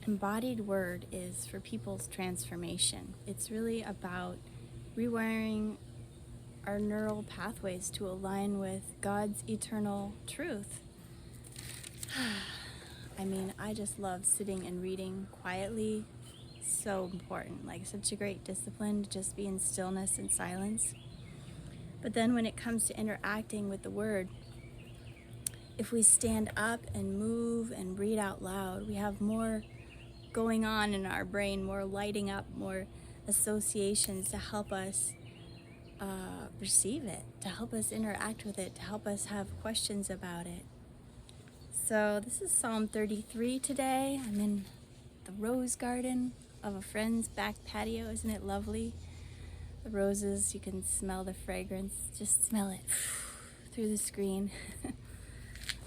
Embodied word is for people's transformation. It's really about rewiring our neural pathways to align with God's eternal truth. I mean, I just love sitting and reading quietly. So important, like such a great discipline to just be in stillness and silence. But then when it comes to interacting with the word, if we stand up and move and read out loud, we have more going on in our brain, more lighting up, more associations to help us receive it, to help us interact with it, to help us have questions about it. So this is Psalm 33 today. I'm in the rose garden of a friend's back patio. Isn't it lovely? The roses, you can smell the fragrance. Just smell it through the screen.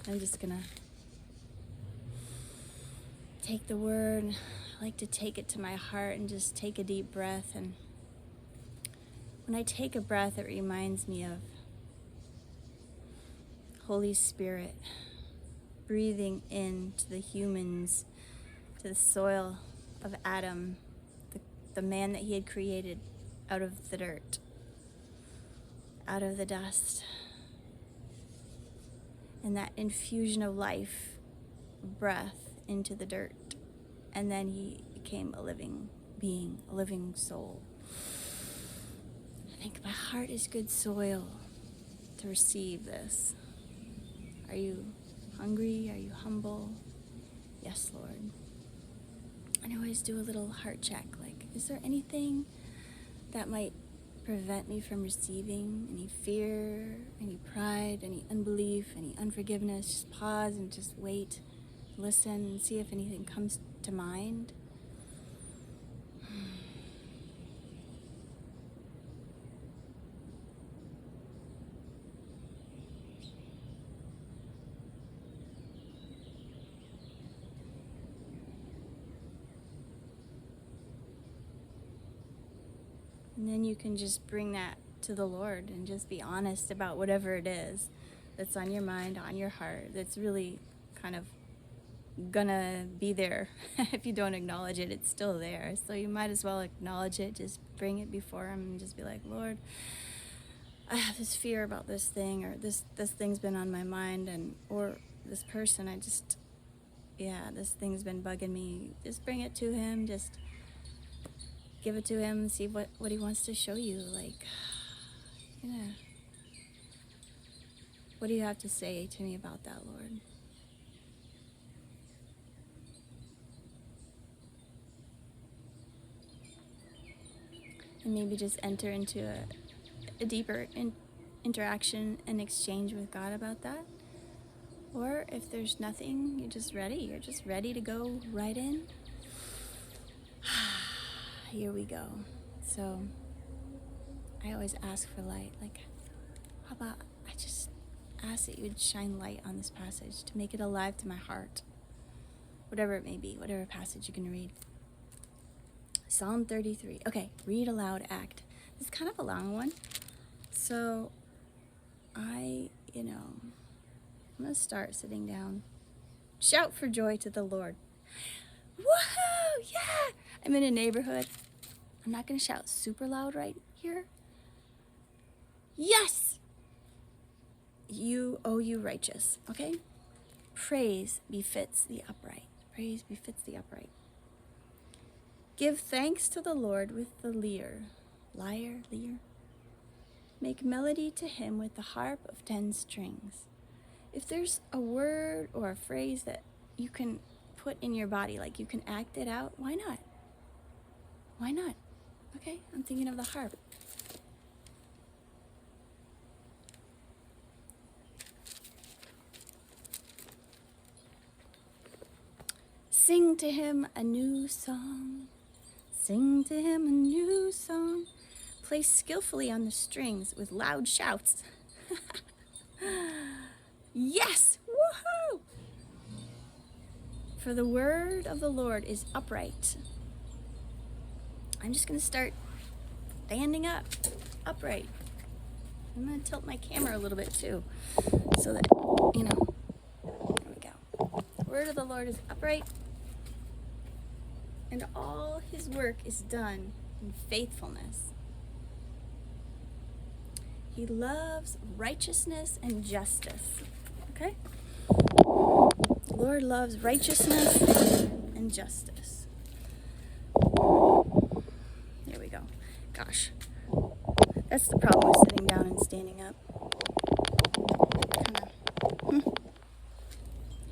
I'm just gonna take the word. I like to take it to my heart and just take a deep breath. And when I take a breath, it reminds me of Holy Spirit breathing into the humans, to the soil of Adam, the man that he had created out of the dirt, out of the dust. And that infusion of life, breath into the dirt. And then he became a living being, a living soul. I think my heart is good soil to receive this. Are you hungry? Are you humble? Yes, Lord. And I always do a little heart check, like, is there anything that might prevent me from receiving? Any fear, any pride, any unbelief, any unforgiveness? Just pause and just wait, listen, and see if anything comes to mind. And then you can just bring that to the Lord and just be honest about whatever it is that's on your mind, on your heart, that's really kind of gonna be there. If you don't acknowledge it, it's still there. So you might as well acknowledge it, just bring it before him and just be like, Lord, I have this fear about this thing, or this thing's been on my mind, and or this person, this thing's been bugging me. Just bring it to him, just give it to him, see what he wants to show you. Like, what do you have to say to me about that, Lord? And maybe just enter into a deeper interaction and exchange with God about that. Or if there's nothing, you're just ready to go right in. Here we go. So I always ask for light. Like, how about I just ask that you would shine light on this passage to make it alive to my heart. Whatever it may be, whatever passage you're going to read. Psalm 33. Okay, read aloud act. It's kind of a long one. So I'm going to start sitting down. Shout for joy to the Lord. Woohoo! Yeah! I'm in a neighborhood. I'm not going to shout super loud right here. Yes! You righteous, okay? Praise befits the upright. Praise befits the upright. Give thanks to the Lord with the lyre. Lyre? Make melody to him with the harp of 10 strings. If there's a word or a phrase that you can put in your body, like you can act it out, why not? Why not? Okay, I'm thinking of the harp. Sing to him a new song. Sing to him a new song. Play skillfully on the strings with loud shouts. Yes! Woohoo! For the word of the Lord is upright. I'm just going to start standing up, upright. I'm going to tilt my camera a little bit too, so that, there we go. The word of the Lord is upright. and all his work is done in faithfulness. He loves righteousness and justice. Okay? The Lord loves righteousness and justice. There we go. Gosh. That's the problem with sitting down and standing up.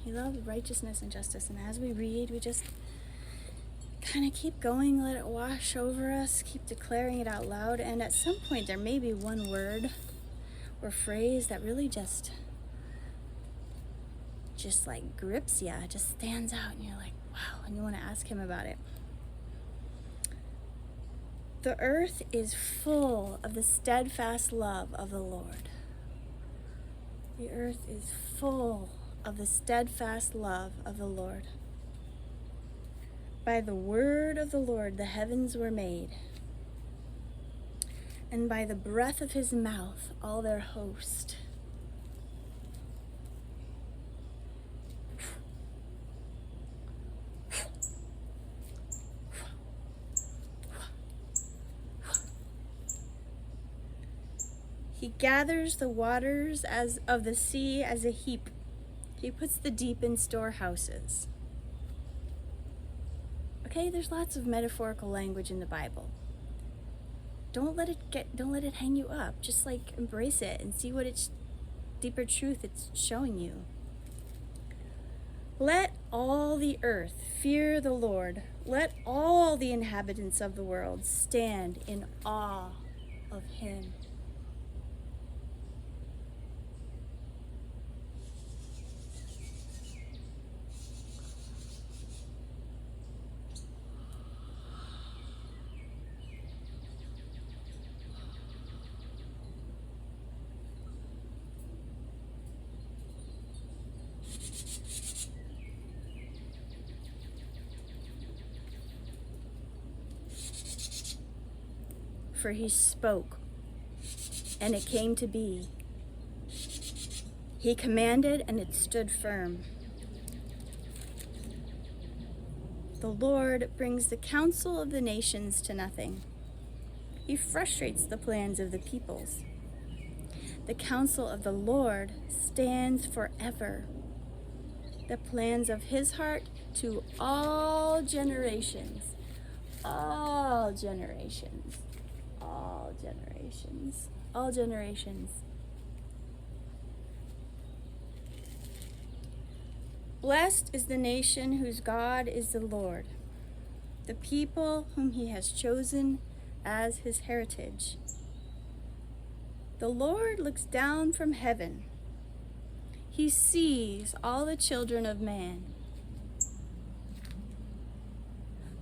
He loves righteousness and justice. And as we read, we just kind of keep going, let it wash over us, keep declaring it out loud. And at some point, there may be one word or phrase that really just like grips you, just stands out, and you're like, wow, and you want to ask him about it. The earth is full of the steadfast love of the Lord. The earth is full of the steadfast love of the Lord. By the word of the Lord the heavens were made, and by the breath of his mouth all their host. He gathers the waters as of the sea as a heap. He puts the deep in storehouses. Okay, there's lots of metaphorical language in the Bible. Don't let it hang you up. Just like embrace it and see what its deeper truth it's showing you. Let all the earth fear the Lord. Let all the inhabitants of the world stand in awe of him. For he spoke, and it came to be. He commanded, and it stood firm. The Lord brings the counsel of the nations to nothing. He frustrates the plans of the peoples. The counsel of the Lord stands forever. The plans of his heart to all generations. All generations. All generations. All generations. Blessed is the nation whose God is the Lord, the people whom he has chosen as his heritage. The Lord looks down from heaven. He sees all the children of man.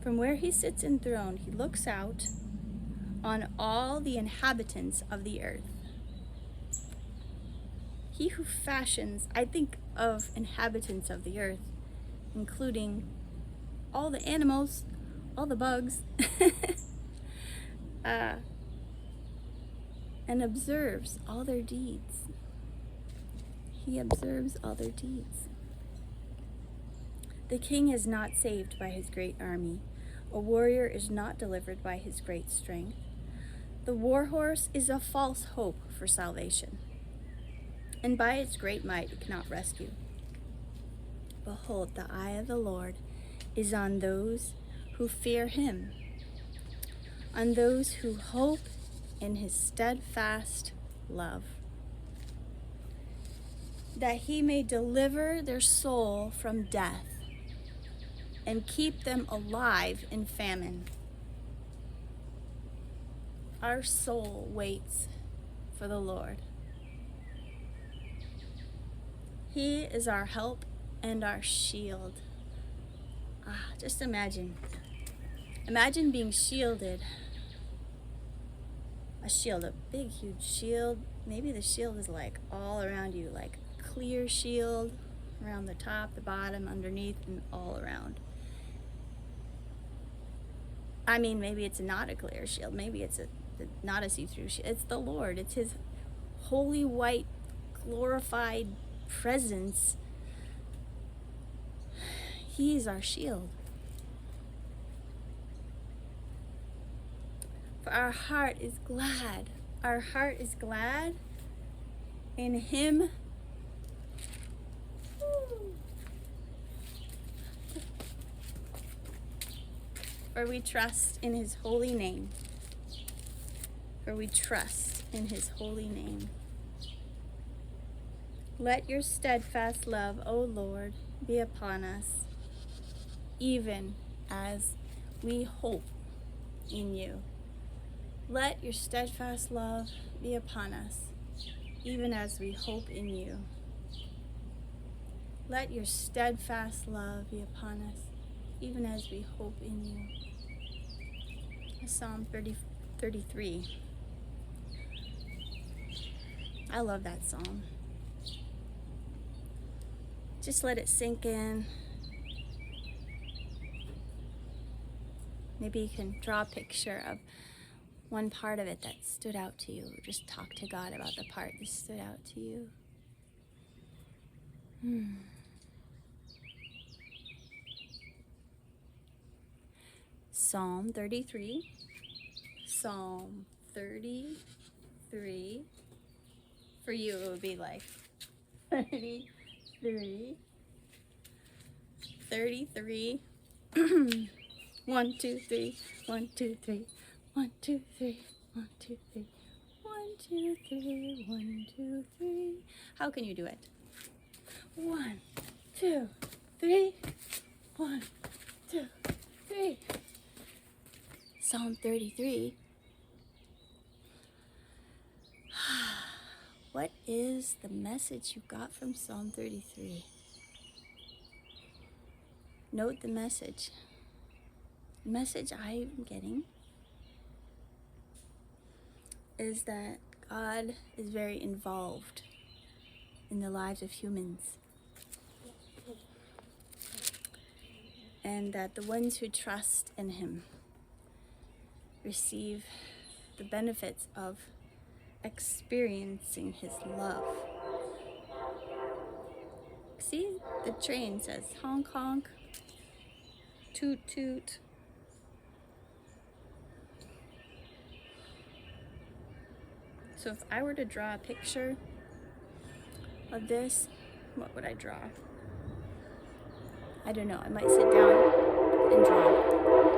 From where he sits enthroned, he looks out on all the inhabitants of the earth. He who fashions, I think of inhabitants of the earth, including all the animals, all the bugs, and observes all their deeds. He observes all their deeds. The king is not saved by his great army. A warrior is not delivered by his great strength. The war horse is a false hope for salvation, and by its great might it cannot rescue. Behold, the eye of the Lord is on those who fear him, on those who hope in his steadfast love, that he may deliver their soul from death and keep them alive in famine. Our soul waits for the Lord. He is our help and our shield. Just imagine. Imagine being shielded. A shield, a big, huge shield. Maybe the shield is like all around you, like a clear shield around the top, the bottom, underneath, and all around. I mean, maybe it's not a clear shield. Maybe it's not a see-through shield. It's the Lord. It's his holy, white, glorified presence. He is our shield. For our heart is glad. Our heart is glad in Him. For we trust in His holy name. For we trust in His holy name. Let your steadfast love, O Lord, be upon us, even as we hope in you. Let your steadfast love be upon us, even as we hope in you. Let your steadfast love be upon us, even as we hope in you. Psalm 33. I love that psalm. Just let it sink in. Maybe you can draw a picture of one part of it that stood out to you. Or just talk to God about the part that stood out to you. Psalm 33. Psalm 33. For you, it would be like 33. 33. 1, 2, 3. 1, 2, 3. 1, 2, 3. 1, 2, 3. 1, 2, 3. 1, 2, 3. How can you do it? 1, 2, 3. 1, 2, 3. Psalm 33. What is the message you got from Psalm 33? Note the message. The message I'm getting is that God is very involved in the lives of humans. And that the ones who trust in Him receive the benefits of experiencing His love. See, the train says honk honk, toot toot. So if I were to draw a picture of this, what would I draw? I don't know, I might sit down and draw.